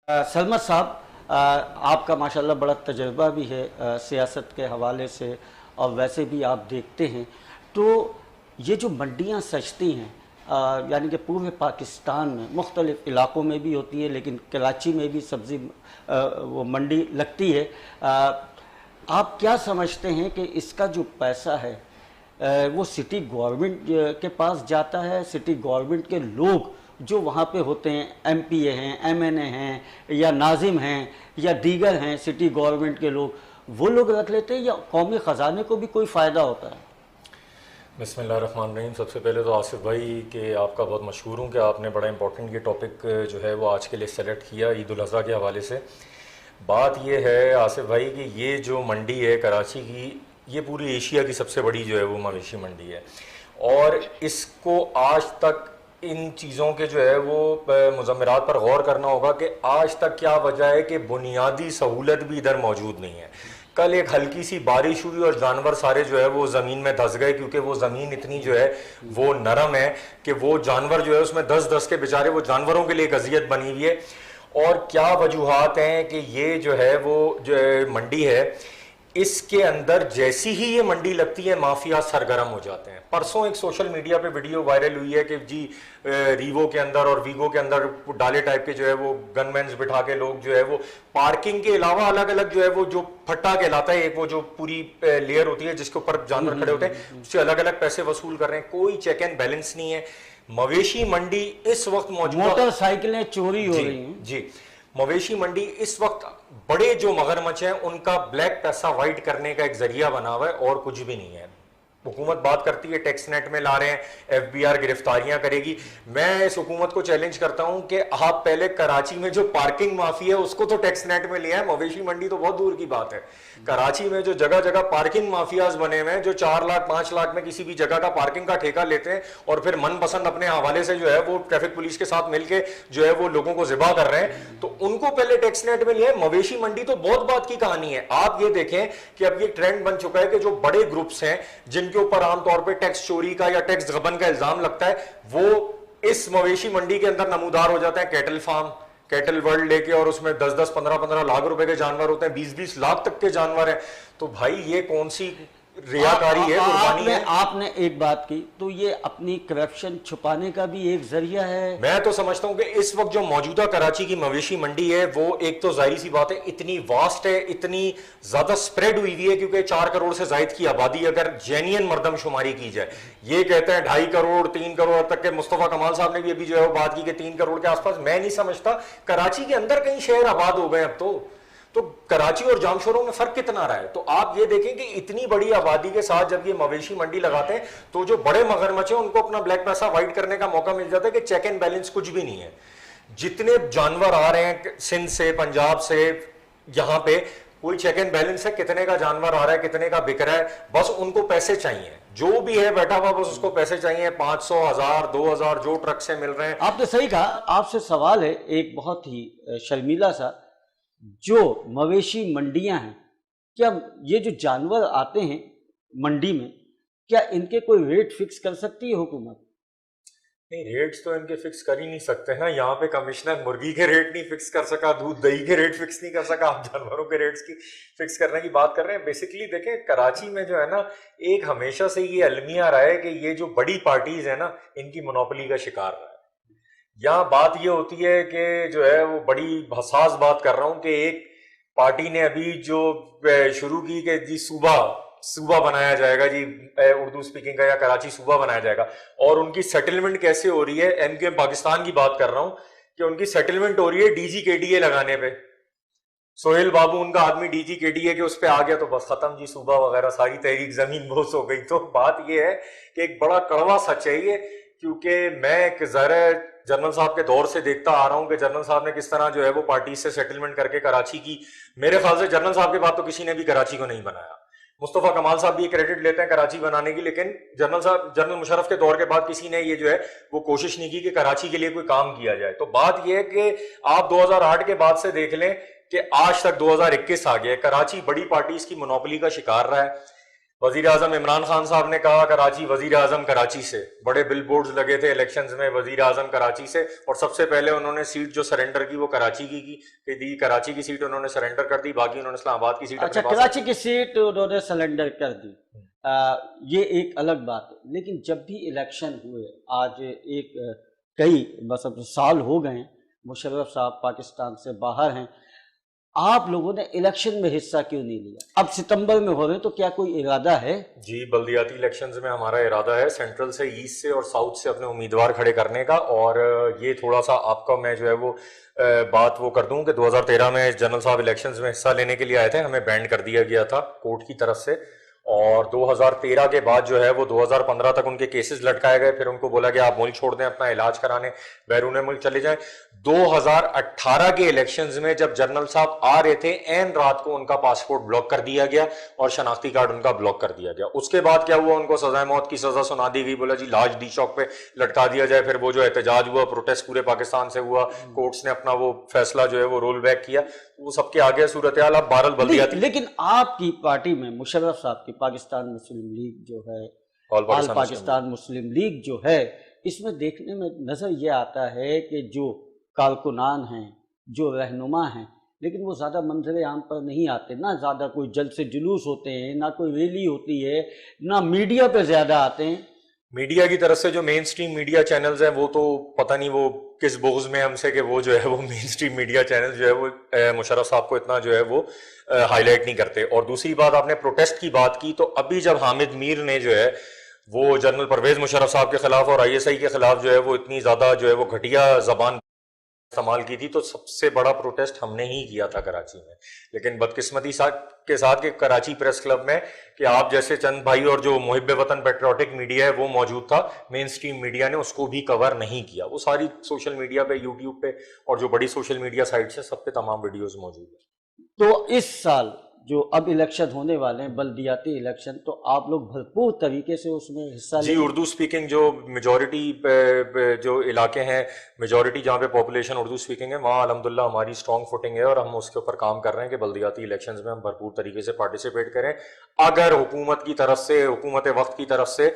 सलमत साहब, आपका माशाल्लाह बड़ा तजर्बा भी है सियासत के हवाले से, और वैसे भी आप देखते हैं। तो ये जो मंडियाँ सजती हैं, यानी कि पूरे पाकिस्तान में मुख्तलिफ़ इलाक़ों में भी होती है, लेकिन कराची में भी सब्ज़ी वो मंडी लगती है। आप क्या समझते हैं कि इसका जो पैसा है वो सिटी गवर्नमेंट के पास जाता है? सिटी गवर्नमेंट के लोग जो वहाँ पे होते हैं, एमपीए हैं, एमएनए हैं, या नाजिम हैं, या दीगर हैं सिटी गवर्नमेंट के लोग, वो लोग रख लेते हैं, या कौमी ख़जाने को भी कोई फ़ायदा होता है? बिस्मिल्लाहिर्रहमानिर्रहीम। सबसे पहले तो आसिफ भाई कि आपका बहुत मशहूर हूँ कि आपने बड़ा इंपॉर्टेंट ये टॉपिक जो है वो आज के लिए सेलेक्ट किया ईद उल अज़हा के हवाले से। बात ये है आसिफ भाई कि ये जो मंडी है कराची की, ये पूरी एशिया की सबसे बड़ी जो है वो मवेशी मंडी है, और इसको आज तक इन चीज़ों के जो है वो मुज़म्मरात पर गौर करना होगा कि आज तक क्या वजह है कि बुनियादी सहूलत भी इधर मौजूद नहीं है। कल एक हल्की सी बारिश हुई और जानवर सारे जो है वो ज़मीन में धंस गए, क्योंकि वो ज़मीन इतनी जो है वो नरम है कि वो जानवर जो है उसमें धस के बेचारे वो जानवरों के लिए एक अजियत बनी हुई है। और क्या वजूहात हैं कि ये जो है वो जो मंडी है, इसके अंदर जैसी ही ये मंडी लगती है माफिया सरगर्म हो जाते हैं। परसों एक सोशल मीडिया पे वीडियो वायरल हुई है कि जी रीवो के अंदर और वीगो के अंदर डाले टाइप के जो है वो गनमैन्स बिठा के लोग जो है वो पार्किंग के अलावा अलग अलग जो है वो जो फट्टा कहलाता है, एक वो जो पूरी लेयर होती है जिसके ऊपर जानवर खड़े होते हैं, उससे अलग अलग पैसे वसूल कर रहे हैं। कोई चेक एंड बैलेंस नहीं है। मवेशी मंडी इस वक्त मौजूद, मोटरसाइकिलें चोरी हो रही हैं जी। मवेशी मंडी इस वक्त बड़े जो मगरमच्छ हैं उनका ब्लैक पैसा वाइट करने का एक जरिया बना हुआ है, और कुछ भी नहीं है। हुकूमत बात करती है टैक्स नेट में ला रहे हैं, एफबीआर गिरफ्तारियां करेगी। मैं इस हुकूमत को चैलेंज करता हूं कि आप पहले कराची में जो पार्किंग माफी है उसको तो टैक्स नेट में लिया है, मवेशी मंडी तो बहुत दूर की बात है। कराची में जो जगह जगह पार्किंग माफियाज बने हुए हैं, जो 4 लाख 5 लाख में किसी भी जगह का पार्किंग का ठेका लेते हैं और फिर मनपसंद अपने हवाले से जो है वो ट्रैफिक पुलिस के साथ मिलकर जो है वो लोगों को जिबा कर रहे हैं, तो उनको पहले टैक्स नेट में लिया है। मवेशी मंडी तो बहुत बात की कहानी है। आप ये देखें कि अब ये ट्रेंड बन चुका है कि जो बड़े ग्रुप्स हैं जिनके ऊपर आमतौर पर टैक्स चोरी का या टैक्स गबन का इल्जाम लगता है, वो इस मवेशी मंडी के अंदर नमूदार हो जाते हैं। कैटल फार्म, कैटल वर्ल्ड लेके, और उसमें 10-10, 15-15 लाख रुपए के जानवर होते हैं, 20-20 लाख तक के जानवर हैं। तो भाई ये कौन सी रियाकारी है, कुर्बानी है? आपने एक बात की, तो ये अपनी करप्शन छुपाने का भी एक जरिया है। मैं तो समझता हूं कि इस वक्त जो मौजूदा कराची की मवेशी मंडी है वो एक तो जाहिर सी बात है इतनी वास्ट है, इतनी ज्यादा स्प्रेड हुई हुई है, क्योंकि 4 करोड़ से जायद की आबादी अगर जेन्युइन मर्दमशुमारी की जाए, ये कहते हैं 2.5 करोड़ 3 करोड़ तक के। मुस्तफा कमाल साहब ने भी अभी जो है वो बात की कि 3 करोड़ के आसपास। मैं नहीं समझता कराची के अंदर कई शहर आबाद हो गए अब तो कराची और जामशोरों में फर्क कितना रहा है। तो आप ये देखें कि इतनी बड़ी आबादी के साथ जब ये मवेशी मंडी लगाते हैं तो जो बड़े मगरमच्छ हैं उनको अपना ब्लैक पैसा वाइट करने का मौका मिल जाता है कि चेक एंड बैलेंस कुछ भी नहीं है। जितने जानवर आ रहे हैं सिंध से, पंजाब से, यहां पे कोई चेक एंड बैलेंस है? कितने का जानवर आ रहा है, कितने का बिक रहा है? बस उनको पैसे चाहिए, जो भी है बैठा हुआ बस उसको पैसे चाहिए। 500, 1000, 2000 जो ट्रक से मिल रहे हैं। आपने सही कहा। आपसे सवाल है एक बहुत ही शर्मीला सा, जो मवेशी मंडियां हैं, क्या ये जो जानवर आते हैं मंडी में, क्या इनके कोई रेट फिक्स कर सकती है हुकूमत? नहीं, रेट्स तो इनके फिक्स कर ही नहीं सकते ना। यहाँ पे कमिश्नर मुर्गी के रेट नहीं फिक्स कर सका, दूध दही के रेट फिक्स नहीं कर सका, आप जानवरों के रेट्स की फिक्स करने की बात कर रहे हैं। बेसिकली देखें, कराची में जो है ना, एक हमेशा से ये अलमिया रहा है कि ये जो बड़ी पार्टीज है ना, इनकी मोनोपोली का शिकार रहा है। यहाँ बात ये होती है कि जो है वो बड़ी हसास बात कर रहा हूँ कि एक पार्टी ने अभी जो शुरू की कि जी सूबा बनाया जाएगा, जी उर्दू स्पीकिंग का, या कराची सूबा बनाया जाएगा, और उनकी सेटलमेंट कैसे हो रही है, एमके पाकिस्तान की बात कर रहा हूं, कि उनकी सेटलमेंट हो रही है डीजीकेडीए लगाने पे। सोहेल बाबू उनका आदमी डीजीकेडीए के उस पे आ गया तो बस खत्म जी, सूबा वगैरह सारी तहरीक जमीन बोस हो गई। तो बात ये है कि एक बड़ा कड़वा सच है ये, क्योंकि मैं एक जनरल साहब के दौर से देखता आ रहा हूं कि जनरल साहब ने किस तरह जो है वो पार्टी से सेटलमेंट करके कराची की, मेरे ख्याल से जनरल साहब के बाद तो किसी ने भी कराची को नहीं बनाया। मुस्तफा कमाल साहब भी क्रेडिट लेते हैं कराची बनाने की, लेकिन जनरल मुशर्रफ के दौर के बाद किसी ने ये जो है वो कोशिश नहीं की कि कराची के लिए कोई काम किया जाए। तो बात ये है कि आप 2008 के बाद से देख लें कि आज तक 2021 आ गया, कराची बड़ी पार्टीज की मोनोपोली का शिकार रहा है। وزیر اعظم عمران خان صاحب نے کہا کراچی وزیر اعظم کراچی سے، بڑے بل بورڈز لگے تھے الیکشنز میں وزیر اعظم کراچی سے، اور سب سے پہلے انہوں نے سیٹ جو سرنڈر کی وہ کراچی کی کہ دی، کراچی کی سیٹ انہوں نے سرنڈر کر دی، باقی انہوں نے اسلام آباد کی سیٹ اچھا، اپنے پاس کراچی کی سیٹ انہوں نے سلنڈر کر دی، یہ ایک الگ بات ہے، لیکن جب بھی الیکشن ہوئے، آج ایک کئی مطلب سال ہو گئے ہیں، مشرف صاحب پاکستان سے باہر ہیں، آپ لوگوں نے الیکشن میں حصہ کیوں نہیں لیا؟ اب ستمبر میں ہو رہے تو کیا کوئی ارادہ ہے؟ جی، بلدیاتی الیکشنز میں ہمارا ارادہ ہے سینٹرل سے، ایسٹ سے اور ساؤتھ سے اپنے امیدوار کھڑے کرنے کا، اور یہ تھوڑا سا آپ کا میں جو ہے وہ بات وہ کر دوں کہ 2013 میں جنرل صاحب الیکشنز میں حصہ لینے کے لیے آئے تھے، ہمیں بینڈ کر دیا گیا تھا کورٹ کی طرف سے، اور 2013 کے بعد جو ہے وہ 2015 تک ان کے کیسز لٹکائے گئے، پھر ان کو بولا کہ آپ ملک چھوڑ دیں، اپنا علاج کرانے بیرون ملک چلے جائیں۔ 2018 کے الیکشنز میں جب جنرل صاحب آ رہے تھے، عین رات کو ان کا پاسپورٹ بلاک کر دیا گیا اور شناختی کارڈ ان کا بلاک کر دیا گیا۔ اس کے بعد کیا ہوا، ان کو سزائے موت کی سزا سنا دی گئی، بولا جی لاش ڈی چوک پہ لٹکا دیا جائے۔ پھر وہ جو احتجاج ہوا، پروٹیسٹ پورے پاکستان سے ہوا، کورٹس نے اپنا وہ فیصلہ جو ہے وہ رول بیک کیا، وہ سب کے آگے صورتحال اب بہرحال بلدیاتی۔ لیکن آپ کی پارٹی میں مشرف صاحب کی پاکستان مسلم لیگ جو ہے، آل پاکستان مسلم لیگ جو ہے، اس میں دیکھنے میں نظر یہ آتا ہے کہ جو کارکنان ہیں، جو رہنما ہیں، لیکن وہ زیادہ منظر عام پر نہیں آتے، نہ زیادہ کوئی جلسے جلوس ہوتے ہیں، نہ کوئی ریلی ہوتی ہے، نہ میڈیا پہ زیادہ آتے ہیں۔ میڈیا کی طرف سے جو مین سٹریم میڈیا چینلز ہیں وہ تو پتہ نہیں وہ کس بغض میں ہم سے کہ وہ جو ہے وہ مین سٹریم میڈیا چینل جو ہے وہ مشرف صاحب کو اتنا جو ہے وہ ہائی لائٹ نہیں کرتے۔ اور دوسری بات، آپ نے پروٹیسٹ کی بات کی، تو ابھی جب حامد میر نے جو ہے وہ جنرل پرویز مشرف صاحب کے خلاف اور ISI کے خلاف جو ہے وہ اتنی زیادہ جو ہے وہ گھٹیا زبان استعمال کی تھی، تو سب سے بڑا پروٹیسٹ ہم نے ہی کیا تھا کراچی میں۔ لیکن بدقسمتی کے ساتھ کہ کراچی پریس کلب میں کہ آپ جیسے چند بھائی اور جو محب وطن پیٹریوٹک میڈیا ہے وہ موجود تھا، مین سٹریم میڈیا نے اس کو بھی کور نہیں کیا۔ وہ ساری سوشل میڈیا پہ، یوٹیوب پہ اور جو بڑی سوشل میڈیا سائٹس ہیں سب پہ تمام ویڈیوز موجود ہیں۔ تو اس سال جو اب الیکشن ہونے والے ہیں، بلدیاتی الیکشن، تو آپ لوگ بھرپور طریقے سے اس میں حصہ لیں؟ جی، اردو سپیکنگ جو میجورٹی جو علاقے ہیں، میجورٹی جہاں پہ پاپولیشن اردو سپیکنگ ہے، وہاں الحمدللہ ہماری اسٹرانگ فوٹنگ ہے، اور ہم اس کے اوپر کام کر رہے ہیں کہ بلدیاتی الیکشنز میں ہم بھرپور طریقے سے پارٹیسپیٹ کریں۔ اگر حکومت کی طرف سے، حکومت وقت کی طرف سے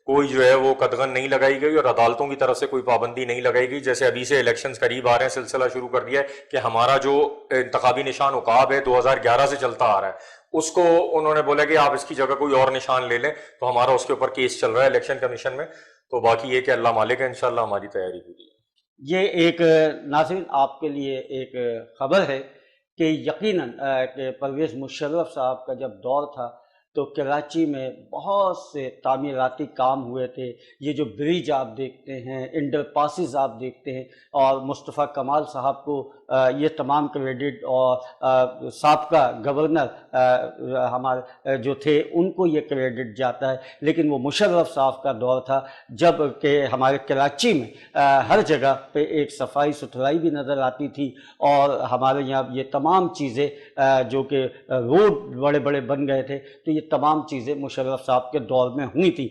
کوئی جو ہے وہ قدغن نہیں لگائی گئی اور عدالتوں کی طرف سے کوئی پابندی نہیں لگائی گئی، جیسے ابھی سے الیکشنز قریب آ رہے ہیں، سلسلہ شروع کر دیا ہے کہ ہمارا جو انتخابی نشان عقاب ہے 2011 سے چلتا آ رہا ہے، اس کو انہوں نے بولا کہ آپ اس کی جگہ کوئی اور نشان لے لیں، تو ہمارا اس کے اوپر کیس چل رہا ہے الیکشن کمیشن میں۔ تو باقی یہ کہ اللہ مالک ہے، انشاءاللہ ہماری تیاری پوری ہے۔ یہ ایک ناظرین آپ کے لیے ایک خبر ہے کہ یقیناً کہ پرویز مشرف صاحب کا جب دور تھا تو کراچی میں بہت سے تعمیراتی کام ہوئے تھے۔ یہ جو برج آپ دیکھتے ہیں، انڈر پاسز آپ دیکھتے ہیں، اور مصطفیٰ کمال صاحب کو یہ تمام کریڈٹ، اور سابقہ گورنر ہمارے جو تھے ان کو یہ کریڈٹ جاتا ہے، لیکن وہ مشرف صاحب کا دور تھا جب کہ ہمارے کراچی میں ہر جگہ پہ ایک صفائی ستھرائی بھی نظر آتی تھی، اور ہمارے یہاں یہ تمام چیزیں جو کہ روڈ بڑے بڑے بن گئے تھے، تو یہ تمام چیزیں مشرف صاحب کے دور میں ہوئی تھیں۔